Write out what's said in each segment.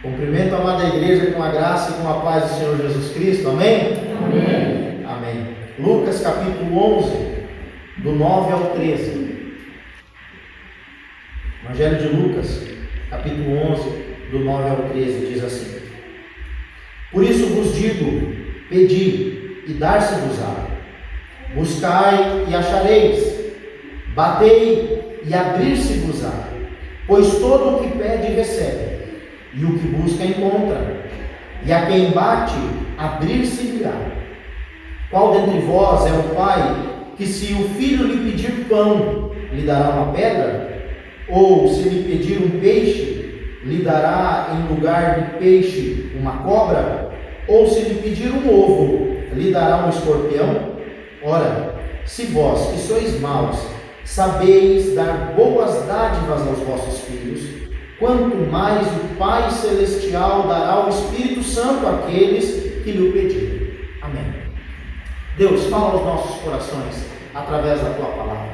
Cumprimento a amada igreja com a graça e com a paz do Senhor Jesus Cristo. Amém? Amém. Amém. Lucas capítulo 11, do 9 ao 13. Evangelho de Lucas, capítulo 11, do 9 ao 13, diz assim: Por isso vos digo, pedi e dar-se-vos-á. Buscai e achareis. Batei e abrir-se-vos-á. Pois todo o que pede recebe, e o que busca encontra, e a quem bate, abrir-se-lhe-á. Qual dentre vós é o pai, que se o filho lhe pedir pão, lhe dará uma pedra? Ou se lhe pedir um peixe, lhe dará em lugar de peixe uma cobra? Ou se lhe pedir um ovo, lhe dará um escorpião? Ora, se vós, que sois maus, sabeis dar boas dádivas aos vossos filhos, quanto mais o Pai Celestial dará o Espírito Santo àqueles que lhe pedirem. Amém. Deus, fala aos nossos corações através da Tua palavra.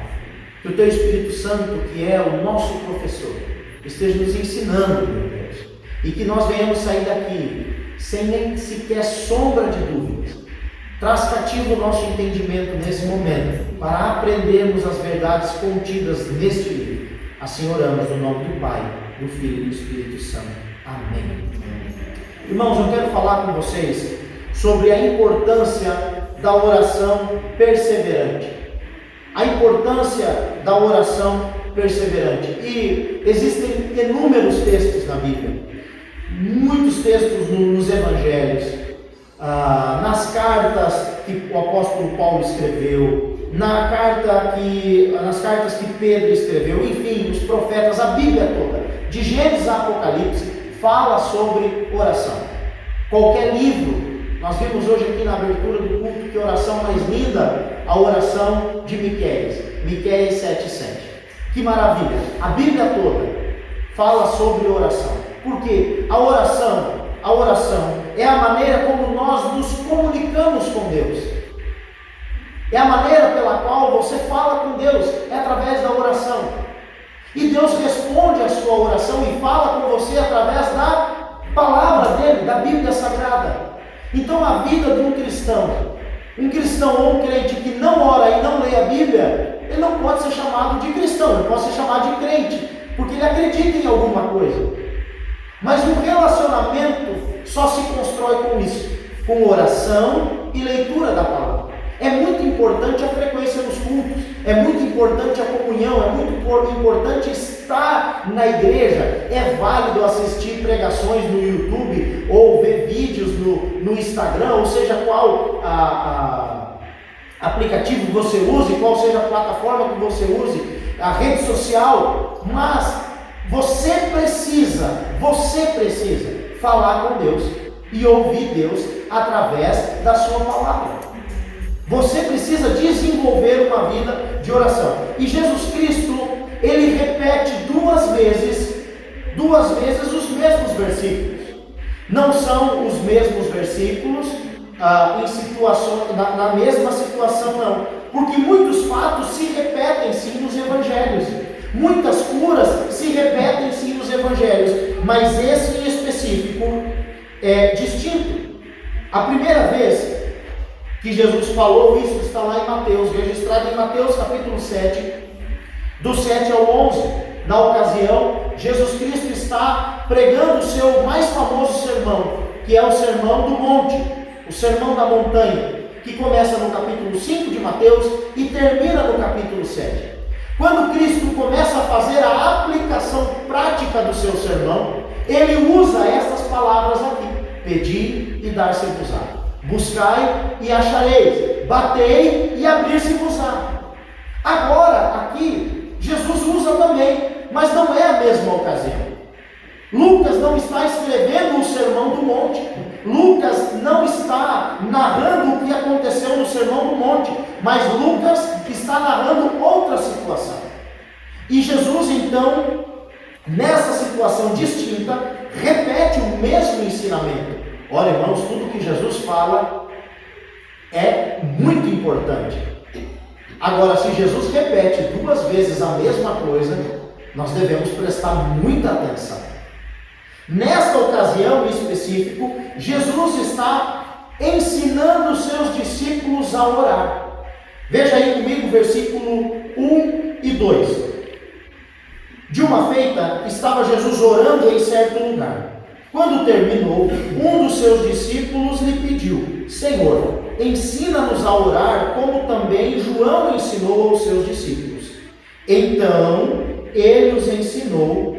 Que o Teu Espírito Santo, que é o nosso professor, esteja nos ensinando, meu Deus. E que nós venhamos sair daqui sem nem sequer sombra de dúvidas. Traz cativo o nosso entendimento nesse momento, para aprendermos as verdades contidas neste livro. Assim oramos no nome do Pai, do Filho e do Espírito Santo. Amém. Irmãos, eu quero falar com vocês sobre a importância da oração perseverante. A importância da oração perseverante. E existem inúmeros textos na Bíblia, muitos textos nos Evangelhos, nas cartas que o apóstolo Paulo escreveu, nas cartas que Pedro escreveu, enfim, os profetas, a Bíblia toda, de Gênesis a Apocalipse, fala sobre oração. Qualquer livro, nós vimos hoje aqui na abertura do culto que oração mais linda, a oração de Miqueias 7,7. Que maravilha! A Bíblia toda fala sobre oração, porque a oração é a maneira como nós nos comunicamos com Deus. É a maneira pela qual você fala com Deus, é através da oração. E Deus responde a sua oração e fala com você através da palavra dele, da Bíblia Sagrada. Então a vida de um cristão ou um crente que não ora e não lê a Bíblia, ele não pode ser chamado de cristão, ele pode ser chamado de crente, porque ele acredita em alguma coisa. Mas um relacionamento só se constrói com isso, com oração e leitura da palavra. É muito importante a frequência nos cultos, é muito importante a comunhão, é muito importante estar na igreja. É válido assistir pregações no YouTube ou ver vídeos no Instagram, ou seja, qual aplicativo você use, qual seja a plataforma que você use, a rede social, mas você precisa falar com Deus e ouvir Deus através da sua palavra. Você precisa desenvolver uma vida de oração. E Jesus Cristo, ele repete duas vezes os mesmos versículos. Não são os mesmos versículos em situações, na mesma situação, não. Porque muitos fatos se repetem sim nos evangelhos. Muitas curas se repetem sim nos evangelhos. Mas esse em específico é distinto. A primeira vez que Jesus falou isso está lá em Mateus, registrado em Mateus capítulo 7, do 7 ao 11. Na ocasião, Jesus Cristo está pregando o seu mais famoso sermão, que é o Sermão do Monte, o Sermão da Montanha, que começa no capítulo 5 de Mateus e termina no capítulo 7. Quando Cristo começa a fazer a aplicação prática do seu sermão, ele usa essas palavras aqui: pedi e dar-se-vos-á. Buscai e achareis, batei e abrir-se-vos-á. Agora, aqui, Jesus usa também, mas não é a mesma ocasião. Lucas não está escrevendo o Sermão do Monte. Lucas não está narrando o que aconteceu no Sermão do Monte, mas Lucas está narrando outra situação. E Jesus, então, nessa situação distinta, repete o mesmo ensinamento. Olha, irmãos, tudo que Jesus fala é muito importante. Agora, se Jesus repete duas vezes a mesma coisa, nós devemos prestar muita atenção. Nesta ocasião em específico, Jesus está ensinando os seus discípulos a orar. Veja aí comigo o versículo 1 e 2. De uma feita, estava Jesus orando em certo lugar. Quando terminou, um dos seus discípulos lhe pediu: Senhor, ensina-nos a orar, como também João ensinou aos seus discípulos. Então, ele os ensinou,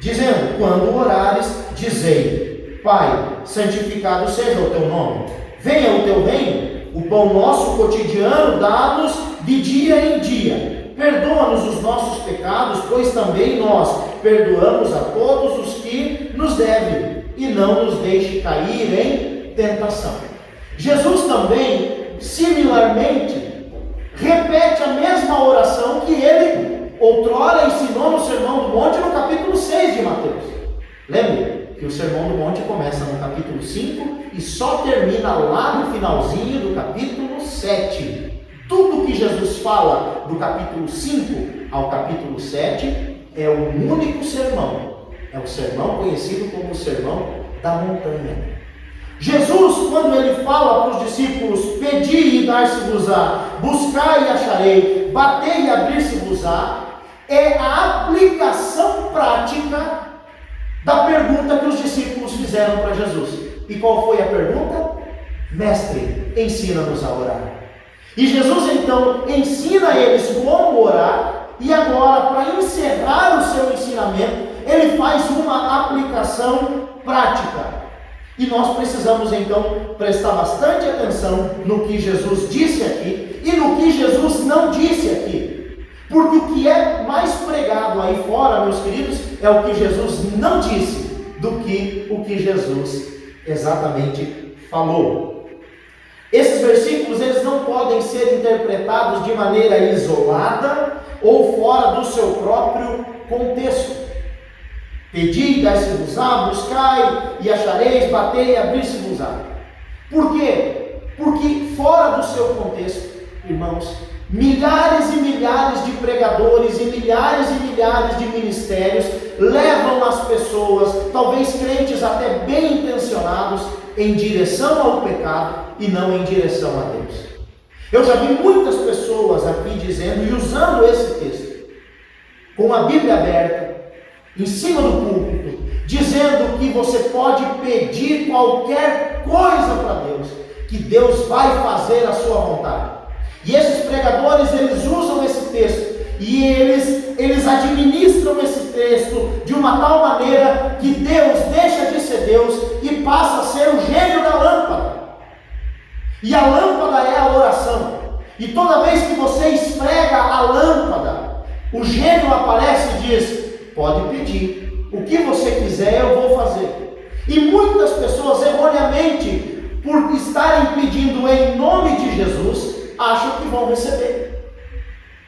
dizendo: quando orares, dizei: Pai, santificado seja o teu nome. Venha o teu reino. O pão nosso cotidiano dá-nos de dia em dia. Perdoa-nos os nossos pecados, pois também nós perdoamos a todos os que nos devem, e não nos deixe cair em tentação. Jesus também, similarmente, repete a mesma oração que ele outrora ensinou no Sermão do Monte, no capítulo 6 de Mateus. Lembre que o Sermão do Monte começa no capítulo 5 e só termina lá no finalzinho do capítulo 7. Tudo que Jesus fala do capítulo 5 ao capítulo 7 é um único sermão. É o sermão conhecido como o Sermão da Montanha. Jesus, quando ele fala para os discípulos: pedi e dar-se-vos-á, buscai e acharei, batei e abrir-se-vos-á, é a aplicação prática da pergunta que os discípulos fizeram para Jesus. E qual foi a pergunta? Mestre, ensina-nos a orar. E Jesus então ensina eles como orar, e agora, para encerrar o seu ensinamento, ele faz uma aplicação prática. E nós precisamos então prestar bastante atenção no que Jesus disse aqui e no que Jesus não disse aqui. Porque o que é mais pregado aí fora, meus queridos, é o que Jesus não disse do que o que Jesus exatamente falou. Esses versículos, eles não podem ser interpretados de maneira isolada ou fora do seu próprio contexto. Pedi e dar-se-vos-á, buscai e achareis, batei e abrir-se-vos-á. Por quê? Porque fora do seu contexto, irmãos, milhares e milhares de pregadores e milhares de ministérios levam as pessoas, talvez crentes até bem intencionados, em direção ao pecado e não em direção a Deus. Eu já vi muitas pessoas aqui dizendo e usando esse texto, com a Bíblia aberta, em cima do púlpito, dizendo que você pode pedir qualquer coisa para Deus, que Deus vai fazer a sua vontade. E esses pregadores, eles usam esse texto e eles administram esse texto de uma tal maneira que Deus deixa de ser Deus e passa a ser o gênio da lâmpada. E a lâmpada é a oração. E toda vez que você esfrega a lâmpada, o gênio aparece e diz: pode pedir, o que você quiser eu vou fazer. E muitas pessoas erroneamente, por estarem pedindo em nome de Jesus, acham que vão receber.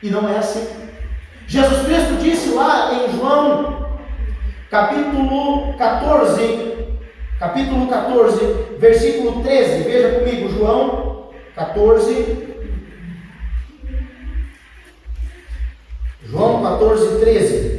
E não é assim. Jesus Cristo disse lá em João, capítulo 14, versículo 13, veja comigo, João 14, 13.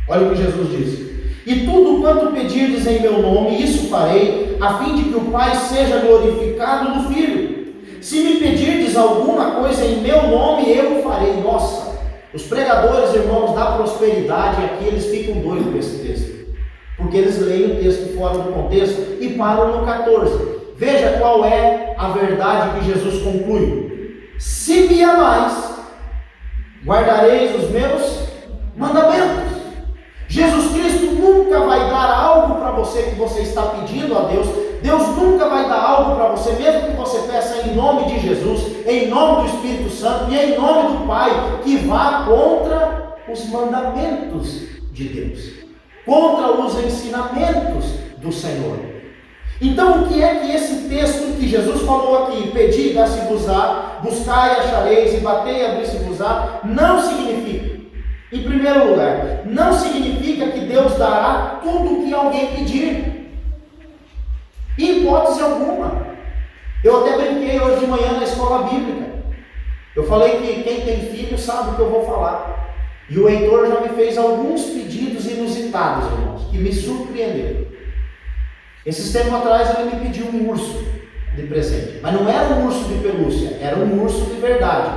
Olha o que Jesus disse: e tudo quanto pedirdes em meu nome, isso farei, a fim de que o Pai seja glorificado no Filho. Se me pedirdes alguma coisa em meu nome, eu o farei. Nossa, os pregadores, irmãos, da prosperidade aqui, eles ficam doidos com esse texto, porque eles leem o texto fora do contexto e param no 14. Veja qual é a verdade que Jesus conclui: se me amais, guardareis os meus mandamentos. Jesus Cristo nunca vai dar algo para você que você está pedindo a Deus. Deus nunca vai dar algo para você, mesmo que você peça em nome de Jesus, em nome do Espírito Santo e em nome do Pai, que vá contra os mandamentos de Deus, contra os ensinamentos do Senhor. Então, o que é que esse texto que Jesus falou aqui, pedi e dar-se-vos-á, buscai e achareis, e batei e abrir-se-vos-á, não significa? Em primeiro lugar, não significa que Deus dará tudo o que alguém pedir. Em hipótese alguma. Eu até brinquei hoje de manhã na escola bíblica. Eu falei que quem tem filho sabe o que eu vou falar. E o Heitor já me fez alguns pedidos inusitados, irmãos, que me surpreenderam. Esses tempos atrás ele me pediu um urso de presente, mas não era um urso de pelúcia, era um urso de verdade.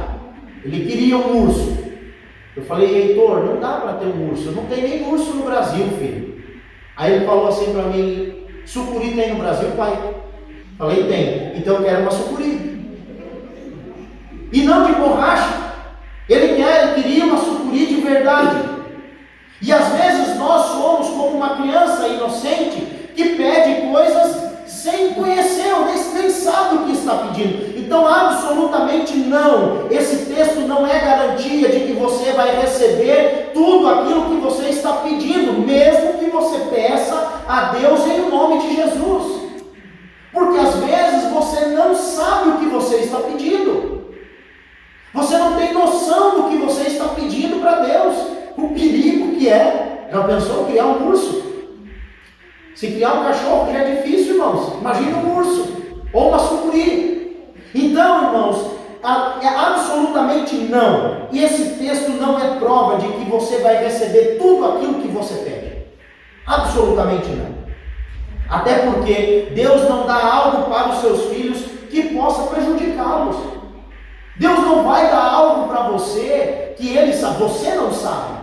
Ele queria um urso. Eu falei: Heitor, não dá para ter um urso, não tem nem urso no Brasil, filho. Aí ele falou assim para mim: sucuri tem no Brasil, pai? Falei: tem, então eu quero uma sucuri. E não de borracha. Ele queria uma sucuri de verdade. E às vezes nós somos como uma criança inocente que pede coisas sem conhecer, ou nem sabe o que está pedindo. Então, absolutamente não. Esse texto não é garantia de que você vai receber tudo aquilo que você está pedindo, mesmo que você peça a Deus em nome de Jesus. Porque às vezes você não sabe o que você está pedindo. Você não tem noção do que você está pedindo para Deus. O perigo que é. Já pensou criar um urso? Se criar um cachorro já é difícil, irmãos. Imagina um urso ou uma sucuri. Então, irmãos, é absolutamente não. E esse texto não é prova de que você vai receber tudo aquilo que você pede. Absolutamente não. Até porque Deus não dá algo para os seus filhos que possa prejudicá-los. Deus não vai dar algo para você que Ele sabe, você não sabe,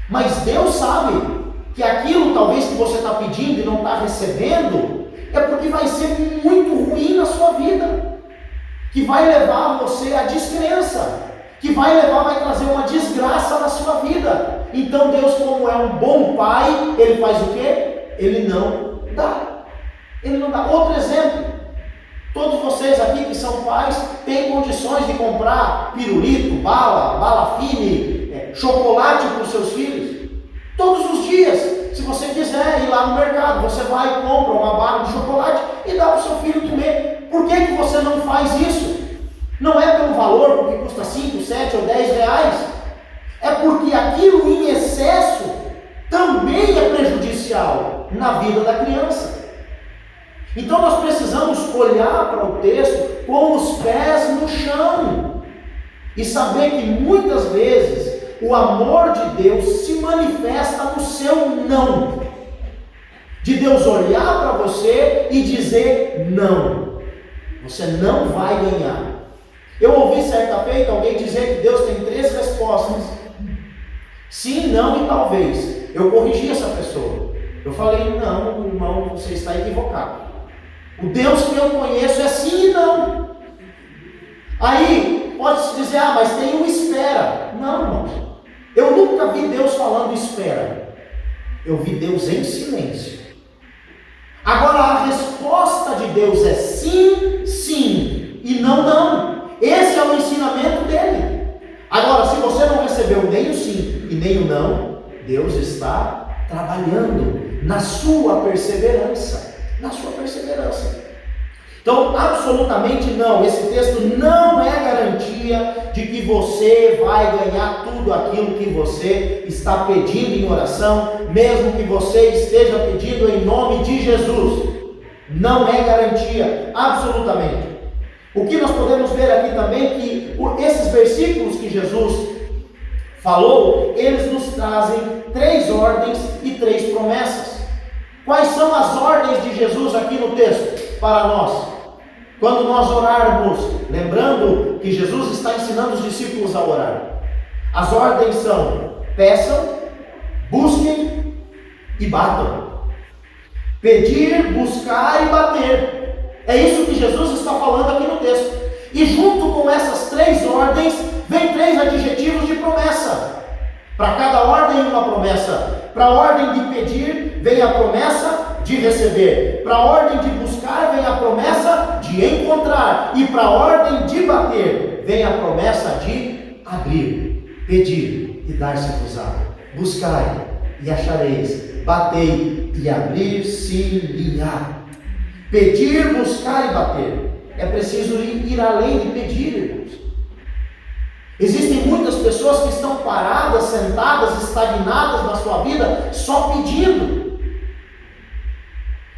mas Deus sabe que aquilo talvez que você está pedindo e não está recebendo, é porque vai ser muito ruim na sua vida, que vai levar você à descrença, que vai trazer uma desgraça na sua vida. Então Deus, como é um bom pai, Ele faz o quê? Ele não dá. Ele não dá. Outro exemplo. Todos vocês aqui que são pais têm condições de comprar pirulito, bala fine, chocolate para os seus filhos. Todos os dias, se você quiser ir lá no mercado, você vai e compra uma barra de chocolate e dá para o seu filho comer. Por que você não faz isso? Não é pelo valor, porque custa 5, 7 ou 10 reais. É porque aquilo em excesso também é prejudicial na vida da criança. Então nós precisamos olhar para o texto com os pés no chão e saber que muitas vezes o amor de Deus se manifesta no seu não. De Deus olhar para você e dizer não. Você não vai ganhar. Eu ouvi certa feita alguém dizer que Deus tem 3 respostas: sim, não e talvez. Eu corrigi essa pessoa. Eu falei: não, irmão, você está equivocado. O Deus que eu conheço é sim e não. Aí pode-se dizer: ah, mas tem um espera. Não, irmãos. Eu nunca vi Deus falando espera. Eu vi Deus em silêncio. Agora a resposta de Deus é sim, sim e não, não. Esse é o ensinamento dele. Agora, se você não recebeu nem o sim e nem o não, Deus está trabalhando na sua perseverança. Na sua perseverança. Então, absolutamente não. Esse texto não é garantia de que você vai ganhar tudo aquilo que você está pedindo em oração, mesmo que você esteja pedindo em nome de Jesus. Não é garantia, absolutamente. O que nós podemos ver aqui também é que esses versículos que Jesus falou, eles nos trazem 3 ordens e 3 promessas. Quais são as ordens de Jesus aqui no texto para nós? Quando nós orarmos, lembrando que Jesus está ensinando os discípulos a orar. As ordens são: peçam, busquem e batam. Pedir, buscar e bater. É isso que Jesus está falando aqui no texto. E junto com essas 3 ordens, vem 3 adjetivos de promessa. Para cada ordem uma promessa. Para a ordem de pedir, vem a promessa de receber. Para a ordem de buscar, vem a promessa de encontrar. E para a ordem de bater, vem a promessa de abrir. Pedir e dar-se-vos-á. Buscai e achareis. Batei e abrir-se-lhe-á. Pedir, buscar e bater. É preciso ir além de pedir, irmãos. Existem muitas pessoas que estão paradas, sentadas, estagnadas na sua vida, só pedindo.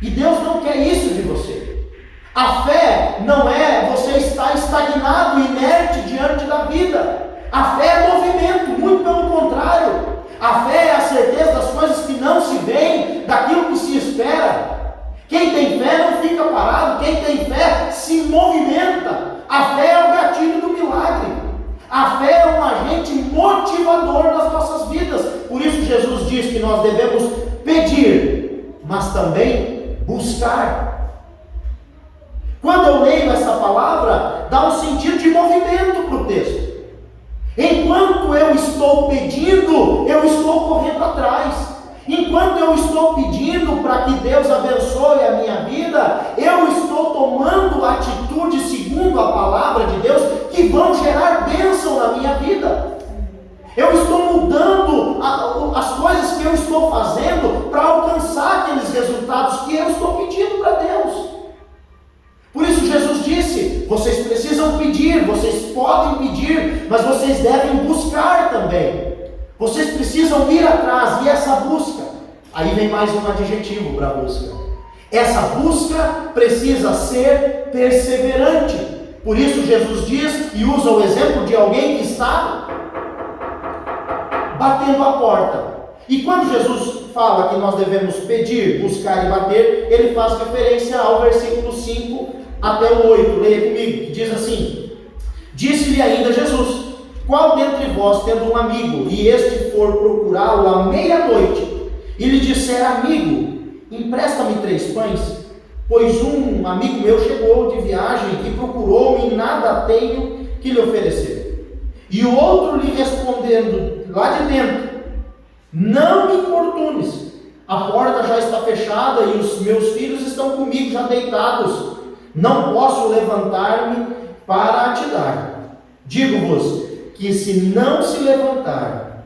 E Deus não quer isso de você. A fé não é você estar estagnado, inerte diante da vida. A fé é movimento, muito pelo contrário. A fé é a certeza das coisas que não se veem, daquilo que se espera. Quem tem fé não fica parado, quem tem fé se movimenta. A fé é o gatilho do milagre. A fé é um agente motivador das nossas vidas. Por isso Jesus diz que nós devemos pedir, mas também buscar. Quando eu leio essa palavra, dá um sentido de movimento para o texto. Enquanto eu estou pedindo, eu estou correndo atrás. Enquanto eu estou pedindo para que Deus abençoe a minha vida, eu estou tomando atitudes segundo a palavra de Deus que vão gerar bênção na minha vida. Eu estou mudando as coisas que eu estou fazendo para alcançar aqueles resultados que eu estou pedindo para Deus. Por isso Jesus disse: vocês precisam pedir, vocês podem pedir, mas vocês devem buscar também. Vocês precisam ir atrás, e essa busca, aí vem mais um adjetivo para a busca. Essa busca precisa ser perseverante. Por isso Jesus diz, e usa o exemplo de alguém que está batendo a porta. E quando Jesus fala que nós devemos pedir, buscar e bater, ele faz referência ao versículo 5 até o 8. Leia comigo, que diz assim: disse-lhe ainda Jesus: qual dentre vós, tendo um amigo, e este for procurá-lo à meia-noite, e lhe disser: amigo, empresta-me 3 pães, pois um amigo meu chegou de viagem e procurou-me e nada tenho que lhe oferecer. E o outro lhe respondendo lá de dentro: não me importunes, a porta já está fechada e os meus filhos estão comigo já deitados, não posso levantar-me para te dar. Digo-vos que se não se levantar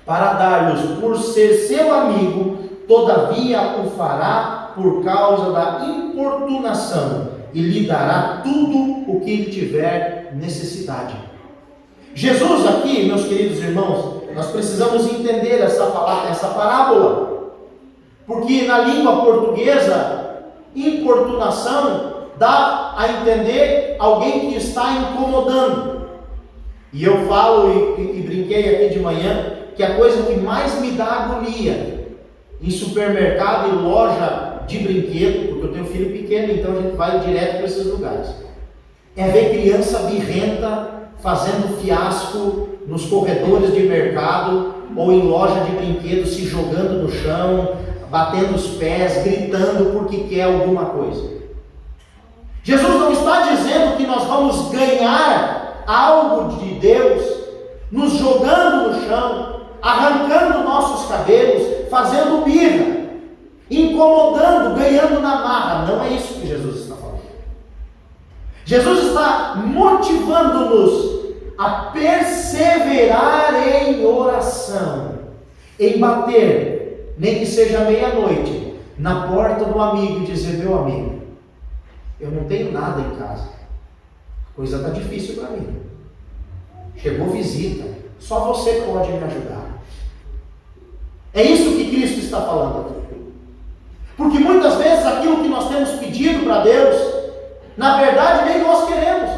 para dar-lhes por ser seu amigo, todavia o fará por causa da importunação, e lhe dará tudo o que lhe tiver necessidade. Jesus aqui, meus queridos irmãos, nós precisamos entender essa parábola, porque na língua portuguesa, importunação dá a entender alguém que está incomodando. E eu falo e brinquei aqui de manhã que a coisa que mais me dá agonia em supermercado e loja de brinquedo, porque eu tenho filho pequeno, então a gente vai direto para esses lugares, é ver criança birrenta fazendo fiasco nos corredores de mercado ou em loja de brinquedos, se jogando no chão, batendo os pés, gritando porque quer alguma coisa. Jesus não está dizendo que nós vamos ganhar algo de Deus nos jogando no chão, arrancando nossos cabelos, fazendo birra, incomodando, ganhando na marra. Não é isso que Jesus está falando. Jesus está motivando-nos a perseverar em oração, em bater, nem que seja meia-noite, na porta do amigo e dizer: meu amigo, eu não tenho nada em casa, a coisa está difícil para mim, chegou visita, só você pode me ajudar. É isso que Cristo está falando aqui. Porque muitas vezes aquilo que nós temos pedido para Deus, na verdade nem nós queremos.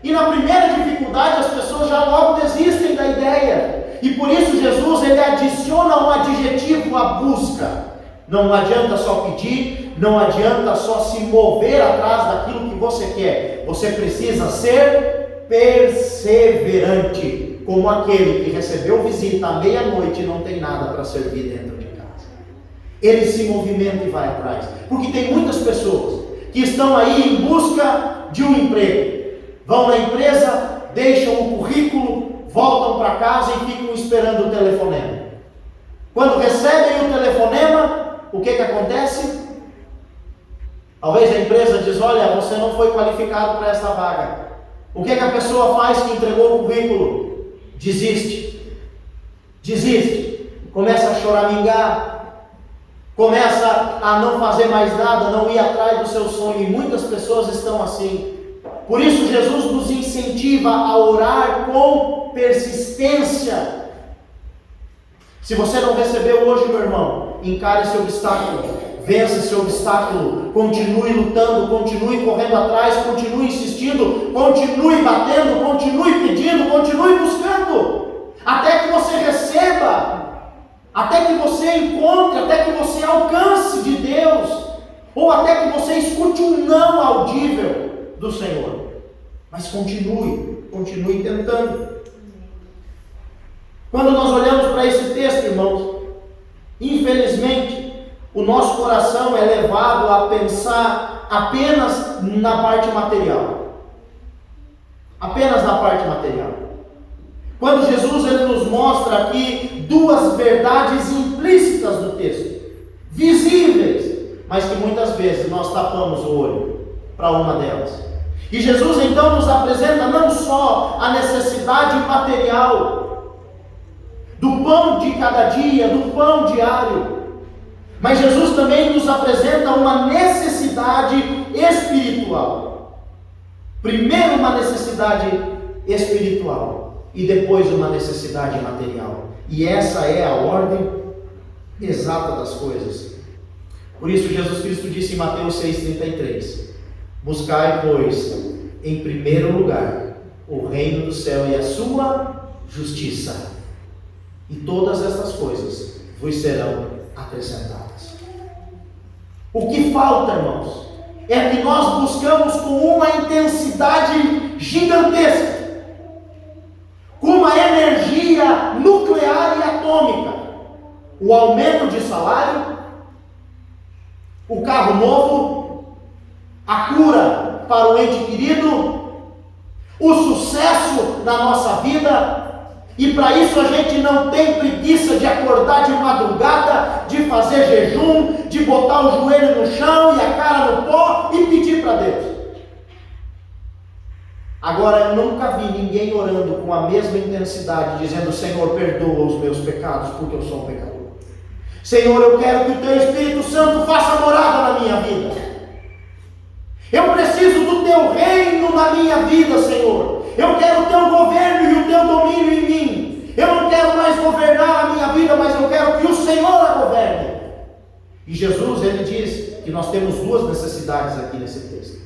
E na primeira dificuldade as pessoas já logo desistem da ideia. E por isso Jesus ele adiciona um adjetivo à busca. Não adianta só pedir, não adianta só se mover atrás daquilo que você quer. Você precisa ser perseverante, como aquele que recebeu visita à meia-noite e não tem nada para servir dentro de casa. Ele se movimenta e vai atrás. Porque tem muitas pessoas que estão aí em busca de um emprego. Vão na empresa, deixam o currículo, voltam para casa e ficam esperando o telefonema. Quando recebem o telefonema, o que acontece? Talvez a empresa diz: olha, você não foi qualificado para essa vaga. O que a pessoa faz que entregou o currículo? Desiste. Começa a choramingar, começa a não fazer mais nada, não ir atrás do seu sonho. E muitas pessoas estão assim. Por isso Jesus nos incentiva a orar com persistência. Se você não recebeu hoje, meu irmão, encare esse obstáculo, vença esse obstáculo, continue lutando, continue correndo atrás, continue insistindo, continue batendo, continue pedindo, continue buscando, até que você receba. até que você encontre, até que você alcance de Deus, ou até que você escute um não audível do Senhor. Mas continue tentando. Quando nós olhamos para esse texto, irmãos, infelizmente, o nosso coração é levado a pensar apenas na parte material. Apenas na parte material. Quando Jesus ele nos mostra aqui duas verdades implícitas do texto, visíveis, mas que muitas vezes nós tapamos o olho para uma delas. E Jesus então nos apresenta não só a necessidade material do pão de cada dia, do pão diário, mas Jesus também nos apresenta uma necessidade espiritual. Primeiro uma necessidade espiritual e depois uma necessidade material. E essa é a ordem exata das coisas. Por isso Jesus Cristo disse em Mateus 6,33: buscai, pois, em primeiro lugar o reino do céu e a sua justiça, e todas estas coisas vos serão acrescentadas. O que falta, irmãos, é que nós buscamos com uma intensidade gigantesca, com uma energia nuclear e atômica, o aumento de salário, o carro novo, a cura para o ente querido, o sucesso na nossa vida. E para isso a gente não tem preguiça de acordar de madrugada, de fazer jejum, de botar o joelho no chão e a cara no pó e pedir para Deus. Agora, eu nunca vi ninguém orando com a mesma intensidade, dizendo: Senhor, perdoa os meus pecados, porque eu sou um pecador. Senhor, eu quero que o Teu Espírito Santo faça morada na minha vida. Eu preciso do Teu reino na minha vida, Senhor. Eu quero o Teu governo e o Teu domínio em mim. Eu não quero mais governar a minha vida, mas eu quero que o Senhor a governe. E Jesus, ele diz que nós temos duas necessidades aqui nesse texto.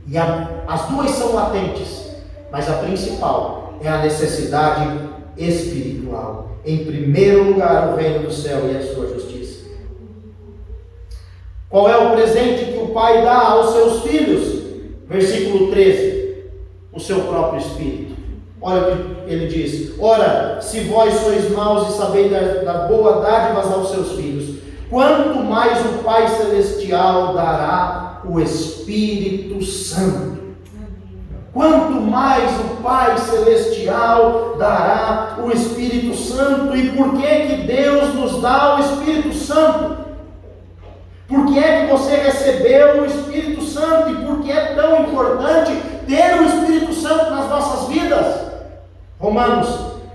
E as duas são latentes, mas a principal é a necessidade espiritual. Em primeiro lugar, o reino do céu e a sua justiça. Qual é o presente que o Pai dá aos seus filhos? Versículo 13. O seu próprio Espírito. Olha o que ele diz: ora, se vós sois maus e sabeis dar boas dádivas aos seus filhos, quanto mais o Pai Celestial dará o Espírito Santo. Quanto mais o Pai Celestial dará o Espírito Santo. E por que que Deus nos dá o Espírito Santo? Por que é que você recebeu o Espírito Santo? E por que é tão importante ter o Espírito Santo nas nossas vidas? Romanos,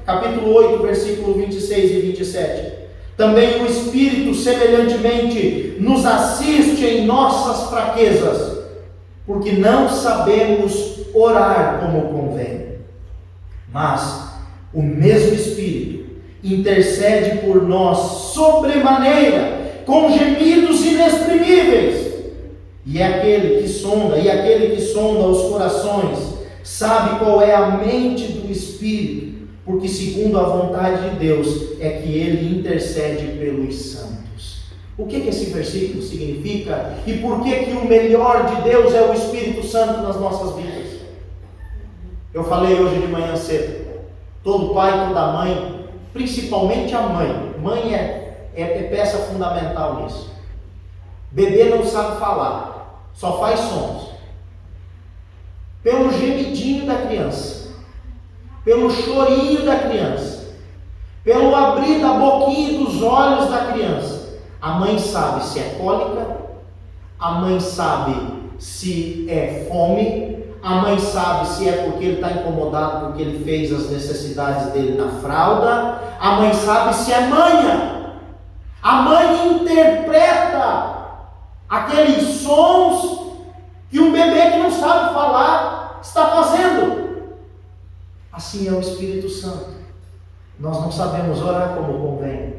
capítulo 8, versículo 26 e 27. Também o Espírito, semelhantemente, nos assiste em nossas fraquezas, porque não sabemos orar como convém. Mas o mesmo Espírito intercede por nós sobremaneira, com gemidos inexprimíveis. E aquele que sonda os corações sabe qual é a mente do Espírito, porque segundo a vontade de Deus é que ele intercede pelos santos. O que esse versículo significa? E por que o melhor de Deus é o Espírito Santo nas nossas vidas? Eu falei hoje de manhã cedo, todo pai, toda mãe, principalmente a mãe é peça fundamental nisso. Bebê não sabe falar, só faz sons. Pelo gemidinho da criança, pelo chorinho da criança, pelo abrir da boquinha e dos olhos da criança, a mãe sabe se é cólica, a mãe sabe se é fome, a mãe sabe se é porque ele está incomodado porque ele fez as necessidades dele na fralda, a mãe sabe se é manha. A mãe interpreta aqueles sons que um bebê que não sabe falar está fazendo. Assim é o Espírito Santo. Nós não sabemos orar como convém.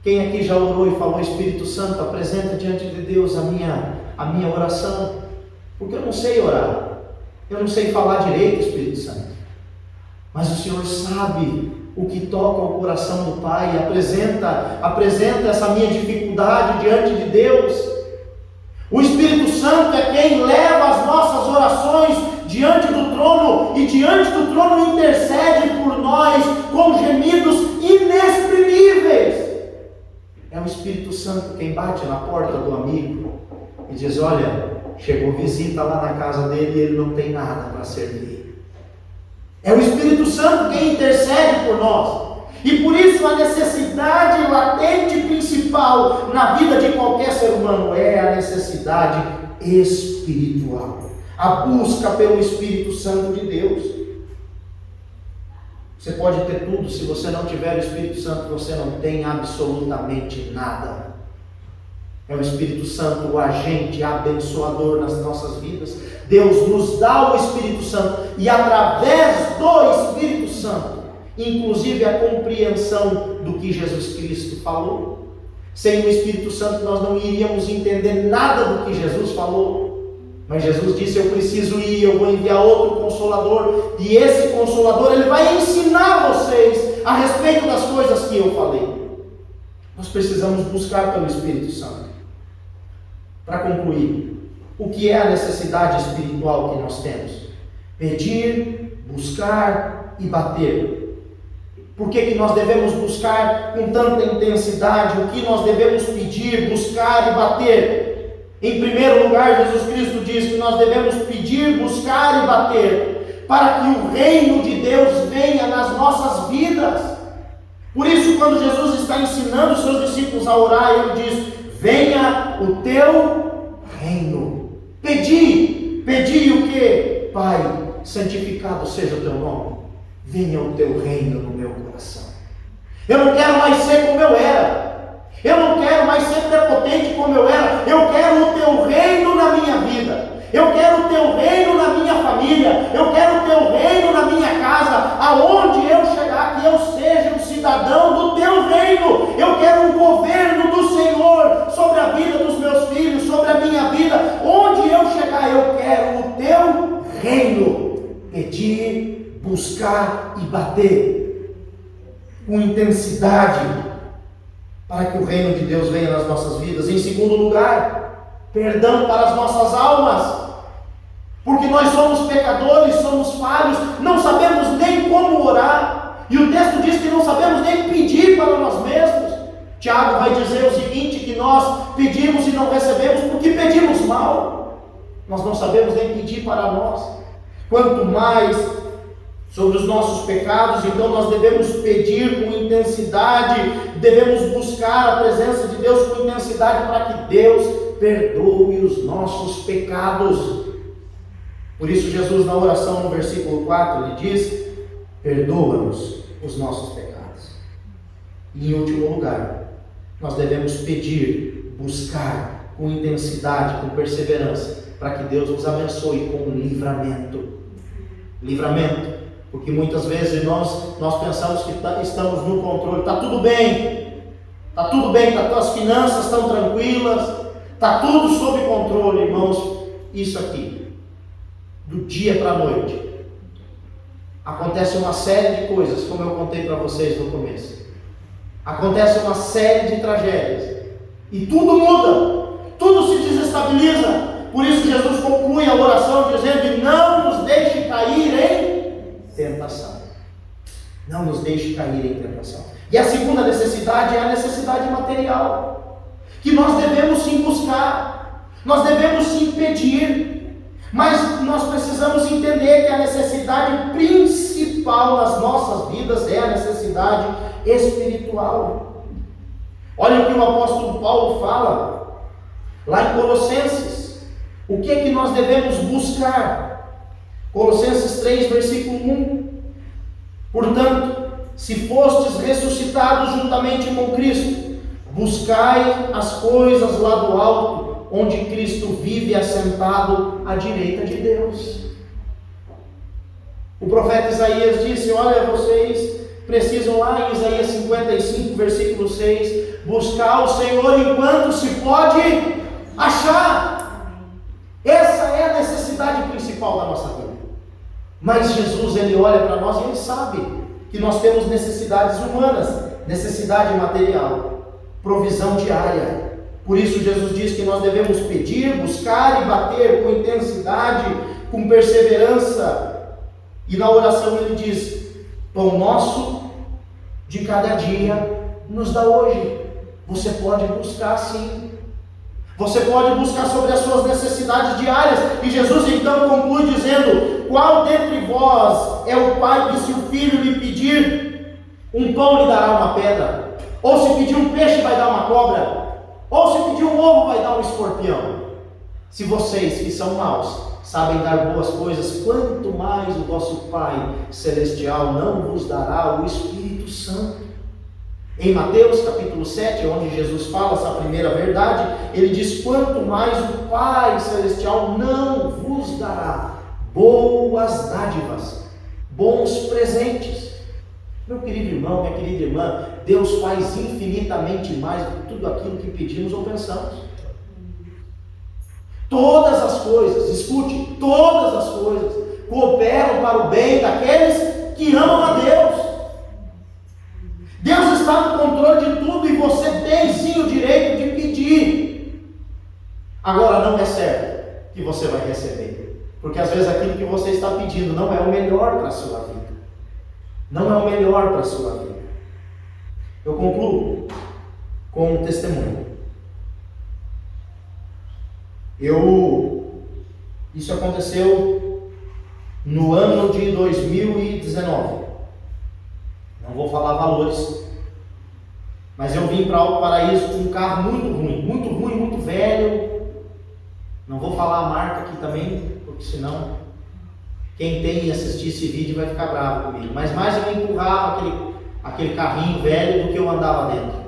Quem aqui já orou e falou: Espírito Santo, apresenta diante de Deus a minha oração? Porque eu não sei orar, eu não sei falar direito, Espírito Santo. Mas o Senhor sabe o que toca o coração do Pai, apresenta essa minha dificuldade diante de Deus. O Espírito Santo é quem leva as nossas orações diante do trono, e diante do trono intercede por nós com gemidos inexprimíveis. É o Espírito Santo quem bate na porta do amigo e diz: olha, chegou visita lá na casa dele e ele não tem nada para servir. É o Espírito Santo quem intercede por nós. E por isso a necessidade latente principal na vida de qualquer ser humano é a necessidade espiritual. A busca pelo Espírito Santo de Deus. Você pode ter tudo, se você não tiver o Espírito Santo, você não tem absolutamente nada. É o Espírito Santo o agente abençoador nas nossas vidas. Deus nos dá o Espírito Santo, e através do Espírito Santo, inclusive a compreensão do que Jesus Cristo falou. Sem o Espírito Santo nós não iríamos entender nada do que Jesus falou. Mas Jesus disse: eu preciso ir, eu vou enviar outro Consolador, e esse Consolador ele vai ensinar vocês a respeito das coisas que eu falei. Nós precisamos buscar pelo Espírito Santo. Para concluir, o que é a necessidade espiritual que nós temos? Pedir, buscar e bater. Por que nós devemos buscar com tanta intensidade? O que nós devemos pedir, buscar e bater? Em primeiro lugar, Jesus Cristo diz que nós devemos pedir, buscar e bater, para que o reino de Deus venha nas nossas vidas. Por isso, quando Jesus está ensinando os seus discípulos a orar, ele diz: venha o teu reino. Pedi o que? Pai, santificado seja o teu nome. Venha o teu reino no meu coração. Eu não quero mais ser como eu era. Eu não quero mais ser prepotente como eu era. Eu quero o teu reino na minha vida. Eu quero o teu reino na minha família. Eu quero o teu reino na minha casa. Aonde eu chegar, que eu seja um cidadão do teu reino. Eu quero um governo do Senhor sobre a vida dos meus filhos, sobre a minha vida. Onde eu chegar, eu quero o teu reino. Pedir, buscar e bater com intensidade, para que o reino de Deus venha nas nossas vidas. Em segundo lugar, perdão para as nossas almas, porque nós somos pecadores, somos falhos, não sabemos nem como orar, e o texto diz que não sabemos nem pedir para nós mesmos. Tiago vai dizer o seguinte, que nós pedimos e não recebemos porque pedimos mal. Nós não sabemos nem pedir para nós, quanto mais sobre os nossos pecados. Então nós devemos pedir com intensidade, devemos buscar a presença de Deus com intensidade, para que Deus perdoe os nossos pecados. Por isso Jesus, na oração no versículo 4, ele diz: perdoa-nos os nossos pecados. E em último lugar, nós devemos pedir, buscar com intensidade, com perseverança, para que Deus nos abençoe com livramento. Livramento. Porque muitas vezes nós pensamos que estamos no controle. Está tudo bem, as finanças estão tranquilas, está tudo sob controle, irmãos. Isso aqui, do dia para a noite, acontece uma série de coisas, como eu contei para vocês no começo. Acontece uma série de tragédias, e tudo muda, tudo se desestabiliza. Por isso Jesus conclui a oração dizendo: não nos deixe cair em tentação. Não nos deixe cair em tentação. E a segunda necessidade é a necessidade material, que nós devemos sim buscar, nós devemos sim pedir, mas nós precisamos entender que a necessidade principal nas nossas vidas é a necessidade espiritual. Olha o que o apóstolo Paulo fala lá em Colossenses. O que é que nós devemos buscar? Colossenses 3, versículo 1. Portanto, se fostes ressuscitados juntamente com Cristo, buscai as coisas lá do alto, onde Cristo vive assentado à direita de Deus. O profeta Isaías disse: olha, vocês precisam lá em Isaías 55, versículo 6, buscar o Senhor enquanto se pode achar. Essa é a necessidade principal da nossa vida. Mas Jesus, ele olha para nós e ele sabe que nós temos necessidades humanas, necessidade material, provisão diária. Por isso Jesus diz que nós devemos pedir, buscar e bater com intensidade, com perseverança. E na oração ele diz: pão nosso de cada dia nos dá hoje. Você pode buscar sim. Você pode buscar sobre as suas necessidades diárias. E Jesus então conclui dizendo: qual dentre vós é o pai que, se o filho lhe pedir um pão, lhe dará uma pedra? Ou se pedir um peixe, vai dar uma cobra? Ou se pedir um ovo, vai dar um escorpião? Se vocês que são maus sabem dar boas coisas, quanto mais o vosso Pai Celestial não vos dará o Espírito Santo. Em Mateus capítulo 7, onde Jesus fala essa primeira verdade, ele diz: quanto mais o Pai Celestial não vos dará boas dádivas, bons presentes. Meu querido irmão, minha querida irmã, Deus faz infinitamente mais do que tudo aquilo que pedimos ou pensamos. Todas as coisas, escute, todas as coisas cooperam para o bem daqueles que amam a Deus. Deus está no controle de tudo e você tem sim o direito de pedir. Agora, não é certo que você vai receber, porque às vezes aquilo que você está pedindo não é o melhor para a sua vida. Não é o melhor para a sua vida. Eu concluo com um testemunho. Isso aconteceu no ano de 2019. Não vou falar valores, mas eu vim para Alto Paraíso com um carro muito velho. Não vou falar a marca aqui também, porque senão quem tem e assistir esse vídeo vai ficar bravo comigo. Mas mais eu empurrava aquele carrinho velho do que eu andava dentro.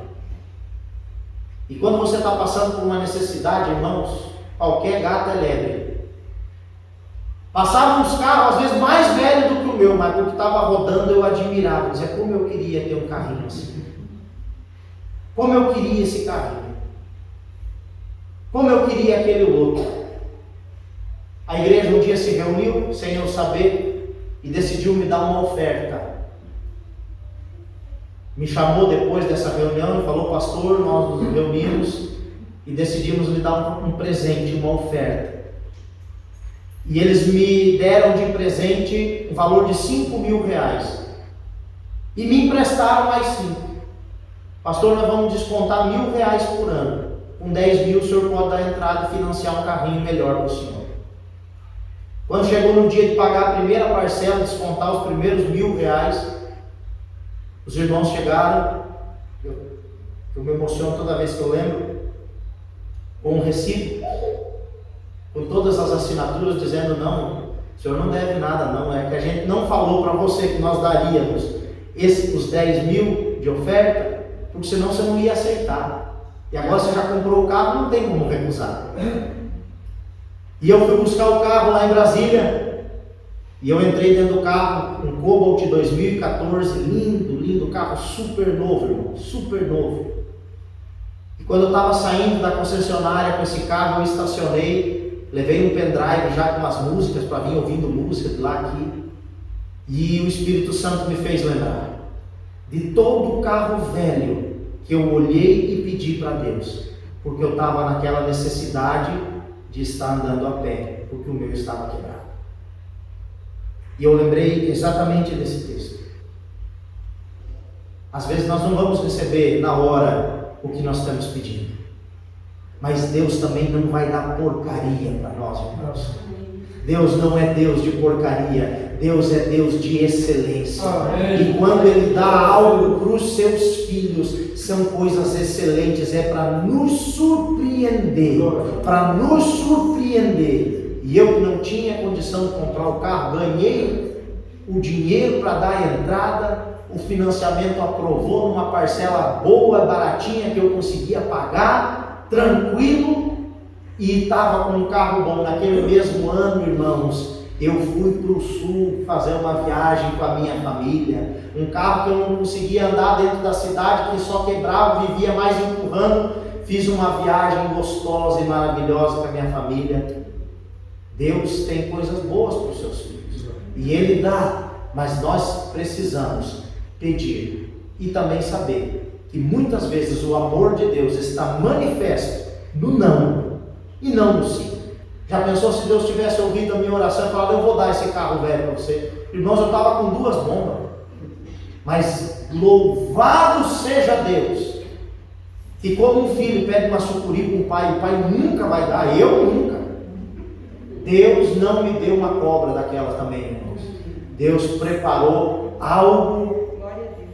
E quando você está passando por uma necessidade, irmãos, qualquer gato é lebre. Passavam uns carros, às vezes mais velhos do que o meu, mas quando estava rodando eu admirava. Dizia: como eu queria ter um carrinho assim. Como eu queria esse carrinho. Como eu queria aquele outro. A igreja um dia se reuniu, sem eu saber, e decidiu me dar uma oferta. Me chamou depois dessa reunião e falou: pastor, nós nos reunimos e decidimos lhe dar um presente, uma oferta. E eles me deram de presente um valor de R$5.000. E me emprestaram mais 5. Pastor, nós vamos descontar R$1.000 por ano. Com 10 mil o senhor pode dar entrada e financiar um carrinho melhor para o senhor. Quando chegou no dia de pagar a primeira parcela, descontar os primeiros R$1.000, os irmãos chegaram, eu me emociono toda vez que eu lembro, com um recibo, com todas as assinaturas, dizendo: não, o senhor não deve nada não, é que a gente não falou para você que nós daríamos os 10 mil de oferta, porque senão você não ia aceitar, e agora você já comprou o carro, não tem como recusar. E eu fui buscar o carro lá em Brasília, e eu entrei dentro do carro, um Cobalt 2014, lindo carro, super novo, irmão, super novo. E quando eu estava saindo da concessionária com esse carro, eu estacionei, levei um pendrive já com as músicas para vir ouvindo música de lá aqui, e o Espírito Santo me fez lembrar de todo o carro velho que eu olhei e pedi para Deus, porque eu estava naquela necessidade de estar andando a pé, porque o meu estava quebrado. E eu lembrei exatamente desse texto. Às vezes nós não vamos receber na hora o que nós estamos pedindo, mas Deus também não vai dar porcaria para nós, irmãos. Deus não é Deus de porcaria, Deus é Deus de excelência. E quando Ele dá algo para os seus filhos, são coisas excelentes, é para nos surpreender, E eu que não tinha condição de comprar o carro, ganhei o dinheiro para dar a entrada, o financiamento aprovou numa parcela boa, baratinha, que eu conseguia pagar, tranquilo, e estava com um carro bom. Naquele mesmo ano, irmãos, eu fui para o sul fazer uma viagem com a minha família, um carro que eu não conseguia andar dentro da cidade, que só quebrava, vivia mais empurrando. Fiz uma viagem gostosa e maravilhosa com a minha família. Deus tem coisas boas para os seus filhos, e Ele dá, mas nós precisamos pedir e também saber que muitas vezes o amor de Deus está manifesto no não e não no sim. Já pensou se Deus tivesse ouvido a minha oração e falado: eu vou dar esse carro velho para você? Irmãos, eu estava com 2 bombas. Mas louvado seja Deus, que como um filho pede uma sucuri para o pai nunca vai dar, eu nunca. Deus não me deu uma cobra daquela também, irmãos. Deus preparou algo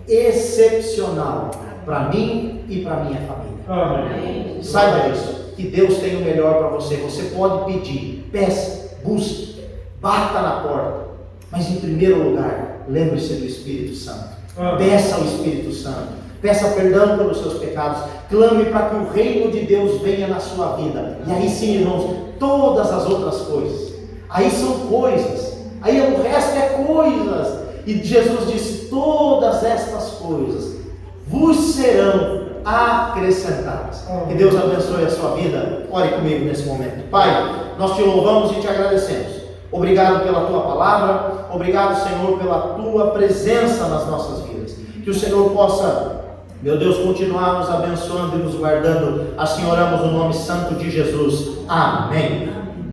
excepcional para mim e para minha família. Amém. Saiba disso, que Deus tem o melhor para você. Você pode pedir, peça, busque, bata na porta, mas em primeiro lugar, lembre-se do Espírito Santo. Peça ao Espírito Santo, peça perdão pelos seus pecados, clame para que o reino de Deus venha na sua vida. E aí sim, irmãos, todas as outras coisas, aí são coisas, aí o resto é coisas. E Jesus disse: todas estas coisas vos serão acrescentadas. Que Deus abençoe a sua vida. Ore comigo nesse momento. Pai, nós te louvamos e te agradecemos. Obrigado pela tua palavra, obrigado, Senhor, pela tua presença nas nossas vidas. Que o Senhor possa, meu Deus, continuar nos abençoando e nos guardando. Assim oramos no nome santo de Jesus. Amém.